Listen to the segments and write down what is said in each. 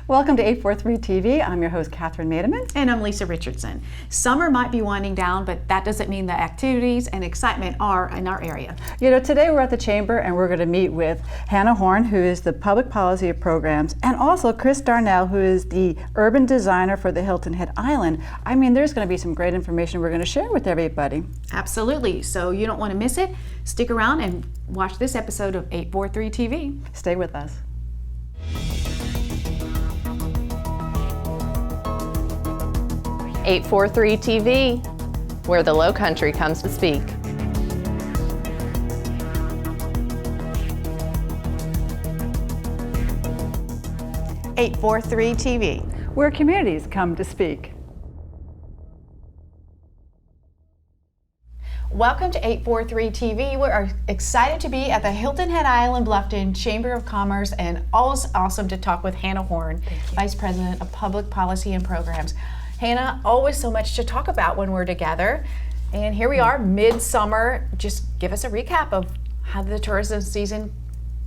Welcome to 843 TV. I'm your host, Catherine Mademan. And I'm Lisa Richardson. Summer might be winding down, but that doesn't mean the activities and excitement are in our area. You know, today we're at the Chamber and we're going to meet with Hannah Horne, who is the Public Policy Programs, and also Chris Darnell, who is the Urban Designer for the Hilton Head Island. I mean, there's going to be some great information we're going to share with everybody. Absolutely. So you don't want to miss it. Stick around and watch this episode of 843 TV. Stay with us. .843 TV, where the Low Country comes to speak. .843 TV, where communities come to speak. Welcome to 843 TV. We are excited to be at the Hilton Head Island-Bluffton Chamber of Commerce, and always awesome to talk with Hannah Horne, Vice President of Public Policy and Programs. Hannah, always so much to talk about when we're together. And here we are, midsummer. Just give us a recap of how the tourism season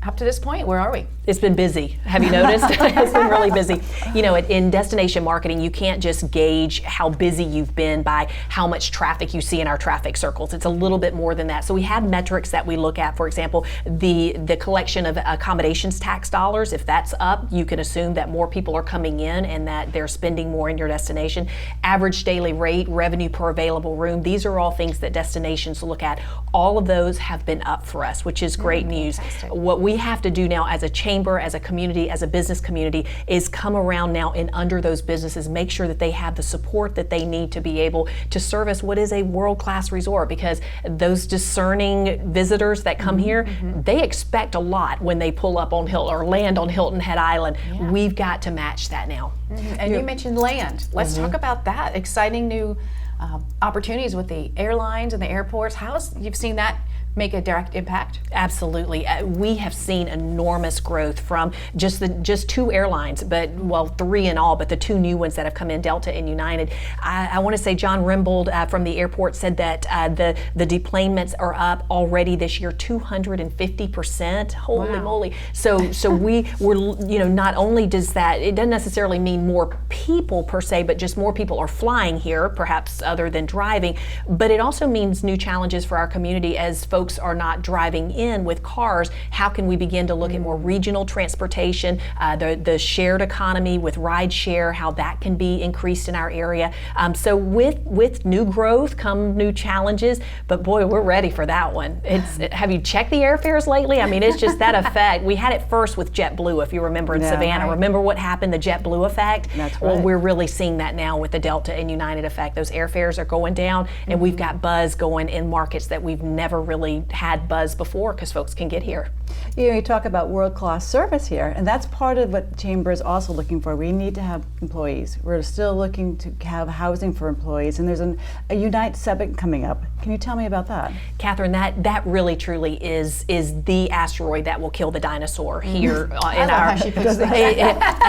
up to this point. Where are we? It's been busy. Have you noticed? It's been really busy. You know, in destination marketing, you can't just gauge how busy you've been by how much traffic you see in our traffic circles. It's a little bit more than that. So we have metrics that we look at. For example, the collection of accommodations tax dollars. If that's up, you can assume that more people are coming in and that they're spending more in your destination. Average daily rate, revenue per available room. These are all things that destinations look at. All of those have been up for us, which is great news. Fantastic. What we have to do now as a chamber, as a community, as a business community, is come around now and under those businesses, make sure that they have the support that they need to be able to service what is a world-class resort, because those discerning visitors that come here, they expect a lot when they pull up on Hilton or land on Hilton Head Island. Yeah. We've got to match that now. And you mentioned land. Let's talk about that. Exciting new opportunities with the airlines and the airports. You've seen that make a direct impact? Absolutely. We have seen enormous growth from just two airlines, but well, three in all, but the two new ones that have come in, Delta and United. I want to say John Rimbold from the airport said that the deplanements are up already this year 250%. Holy moly. So we're, you know, not only does that, it doesn't necessarily mean more people per se, but just more people are flying here, perhaps other than driving, but it also means new challenges for our community as folks are not driving in with cars. How can we begin to look at more regional transportation, the shared economy with ride share, how that can be increased in our area. So with new growth come new challenges, but boy, we're ready for that one. Have you checked the airfares lately? I mean, it's just that effect. We had it first with JetBlue, if you remember, in Savannah. Right. Remember what happened, the JetBlue effect? That's right. Well, we're really seeing that now with the Delta and United effect. Those airfares are going down, and we've got buzz going in markets that we've never really had buzz before because folks can get here. You know, you talk about world-class service here, and that's part of what Chamber is also looking for. We need to have employees. We're still looking to have housing for employees, and there's a Unite Summit coming up. Can you tell me about that? Catherine, that really truly is the asteroid that will kill the dinosaur here in our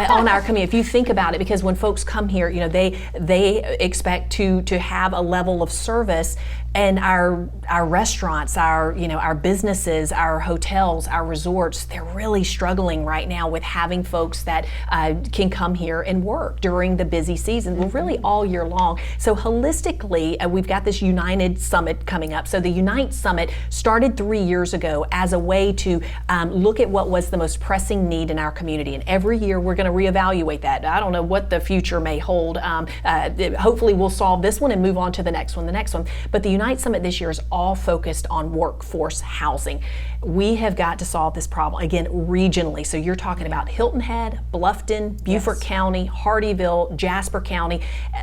on our community. If you think about it, because when folks come here, you know, they expect to have a level of service, and our restaurants, our businesses, our hotels, our resorts, they're really struggling right now with having folks that can come here and work during the busy season, well, really all year long. So holistically, we've got this United Summit coming up. So the Unite Summit started 3 years ago as a way to look at what was the most pressing need in our community. And every year we're going to reevaluate that. I don't know what the future may hold. Hopefully we'll solve this one and move on to the next one. But the Unite Summit this year is all focused on workforce housing. We have got to solve this problem, again, regionally. So you're talking about Hilton Head, Bluffton, Beaufort County, Hardeeville, Jasper County,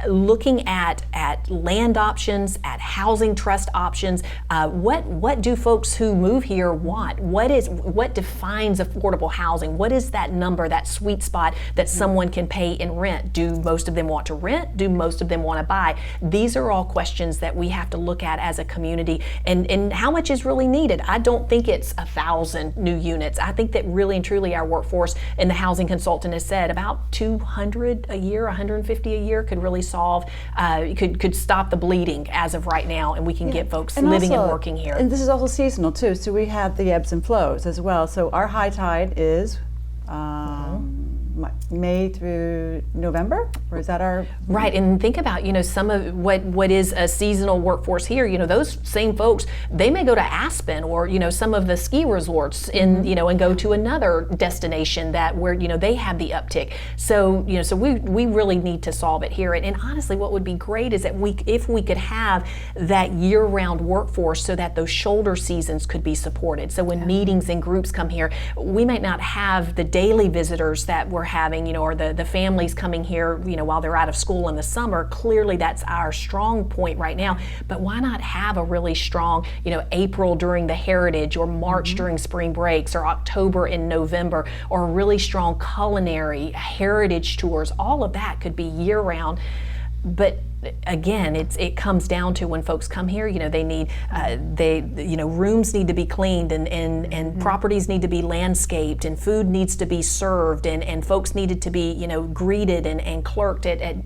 looking at land options, at housing trust options. What do folks who move here want? What defines affordable housing? What is that number, that sweet spot that someone can pay in rent? Do most of them want to rent? Do most of them want to buy? These are all questions that we have to look at as a community, and how much is really needed. I don't think it's 1,000 new units. I think that really and truly our workforce, and the housing consultant has said, about 200 a year, 150 a year could really solve, could stop the bleeding as of right now, and we can get folks living and working here. And this is also seasonal too, so we have the ebbs and flows as well. So our high tide is May through November, or is that our right? And think about, some of what is a seasonal workforce here. Those same folks, they may go to Aspen or some of the ski resorts in and go to another destination that where they have the uptick. So so we really need to solve it here. And honestly, what would be great is that if we could have that year-round workforce so that those shoulder seasons could be supported. So when meetings and groups come here, we might not have the daily visitors that we're having, or the families coming here, while they're out of school in the summer. Clearly that's our strong point right now. But why not have a really strong, April during the Heritage, or March during spring breaks, or October and November, or really strong culinary heritage tours. All of that could be year-round. But again, it comes down to when folks come here, they need rooms need to be cleaned, and properties need to be landscaped, and food needs to be served, and folks needed to be greeted and clerked at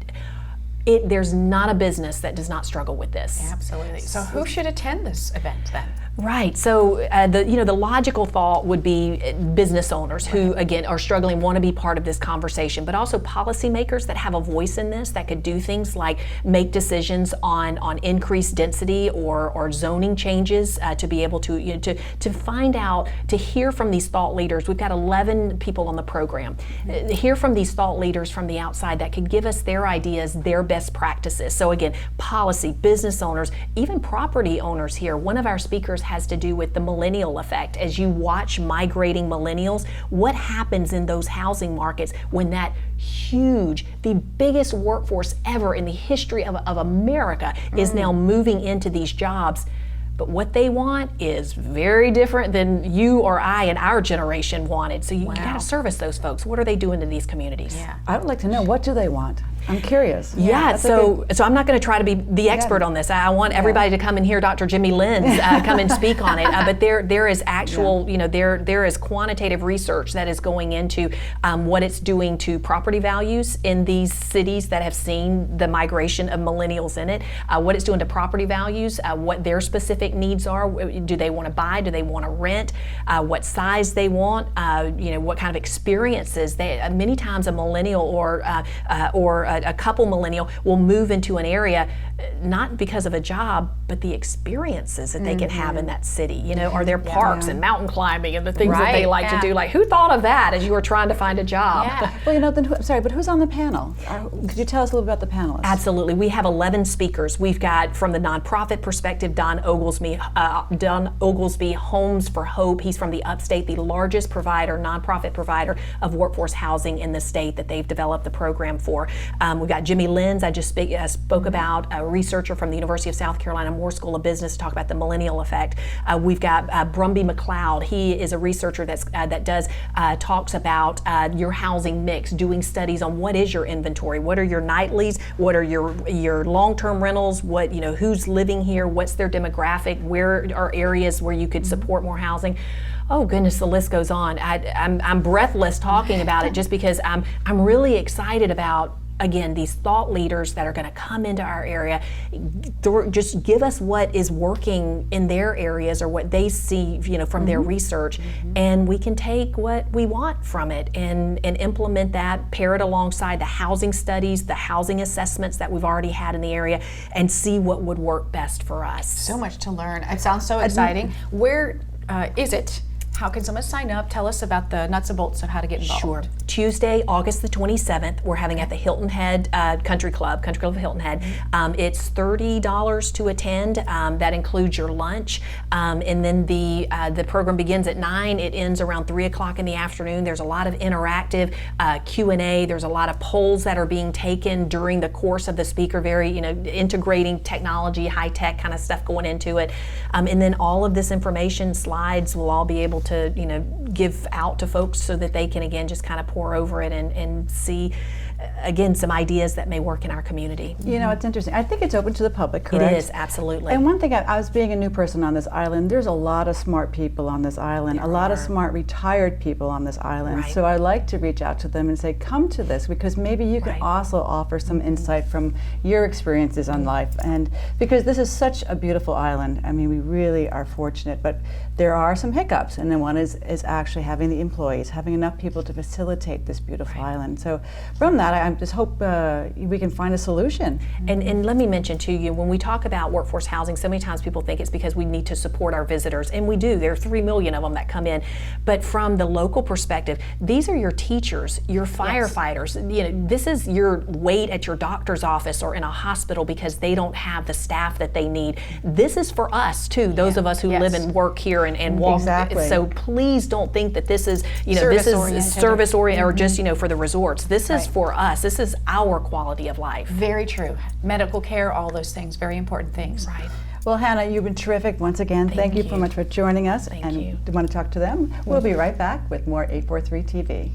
there's not a business that does not struggle with this. Absolutely. So who should attend this event then? Right. So the logical thought would be business owners who, again, are struggling, want to be part of this conversation, but also policymakers that have a voice in this, that could do things like make decisions on increased density or zoning changes, to be able to to find out, to hear from these thought leaders. We've got 11 people on the program. Hear from these thought leaders from the outside that could give us their ideas, their best practices. So again, policy, business owners, even property owners here. One of our speakers has to do with the millennial effect. As you watch migrating millennials, what happens in those housing markets when that huge, the biggest workforce ever in the history of America is now moving into these jobs? But what they want is very different than you or I in our generation wanted. So you got to service those folks. What are they doing to these communities? Yeah. I would like to know, what do they want? I'm curious. Yeah, so I'm not going to try to be the expert on this. I want everybody to come and hear Dr. Jimmy Lenz come and speak on it. But there is actual, there is quantitative research that is going into what it's doing to property values in these cities that have seen the migration of millennials in it, what it's doing to property values, what their specific needs are. Do they want to buy? Do they want to rent? What size they want? What kind of experiences. Many times a millennial or a couple millennial will move into an area not because of a job, but the experiences that they can have in that city, or their parks and mountain climbing and the things that they like to do. Like, who thought of that as you were trying to find a job? Yeah. Well, then, sorry, but who's on the panel? Could you tell us a little about the panelists? Absolutely. We have 11 speakers. We've got, from the nonprofit perspective, Don Oglesby Homes for Hope. He's from the Upstate, the largest nonprofit provider of workforce housing in the state that they've developed the program for. We've got Jimmy Lenz, I just spoke about, a researcher from the University of South Carolina Moore School of Business, to talk about the millennial effect. We've got Brumby McLeod. He is a researcher that talks about your housing mix, doing studies on what is your inventory, what are your nightlies, what are your long-term rentals, who's living here, what's their demographic, where are areas where you could support more housing. Oh goodness, the list goes on. I'm breathless talking about it, just because I'm really excited about, again, these thought leaders that are going to come into our area, just give us what is working in their areas, or what they see, from their research, and we can take what we want from it and implement that, pair it alongside the housing studies, the housing assessments that we've already had in the area, and see what would work best for us. So much to learn. It sounds so exciting. Where is it? How can someone sign up? Tell us about the nuts and bolts of how to get involved. Sure. Tuesday, August the 27th, we're having at the Hilton Head Country Club of Hilton Head. It's $30 to attend. That includes your lunch. And then the program begins at 9. It ends around 3 o'clock in the afternoon. There's a lot of interactive Q&A. There's a lot of polls that are being taken during the course of the speaker, very, integrating technology, high-tech kind of stuff going into it. And then all of this information, slides, will all be able to give out to folks so that they can, again, just kind of pour over it and see, again, some ideas that may work in our community. It's interesting. I think it's open to the public, correct? It is, absolutely. And one thing, I was being a new person on this island, there's a lot of smart people on this island, a lot of smart retired people on this island. Right. So I like to reach out to them and say, come to this, because maybe you can also offer some insight from your experiences on life. And because this is such a beautiful island, I mean, we really are fortunate, but there are some hiccups. And then and one is actually having the employees, having enough people to facilitate this beautiful island. So from that, I just hope we can find a solution. And let me mention to you, when we talk about workforce housing, so many times people think it's because we need to support our visitors, and we do. There are 3 million of them that come in. But from the local perspective, these are your teachers, your firefighters. You know, this is your wait at your doctor's office or in a hospital because they don't have the staff that they need. This is for us too, those of us who live and work here and walk. Exactly. So please don't think that this is, you know, this is service oriented or just, you know, for the resorts. This is for us. This is our quality of life. Very true. Medical care, all those things, very important things. Right. Well, Hannah, you've been terrific once again. Thank you so much for joining us. Thank and you. want to talk to them? We'll be right back with more 843 TV.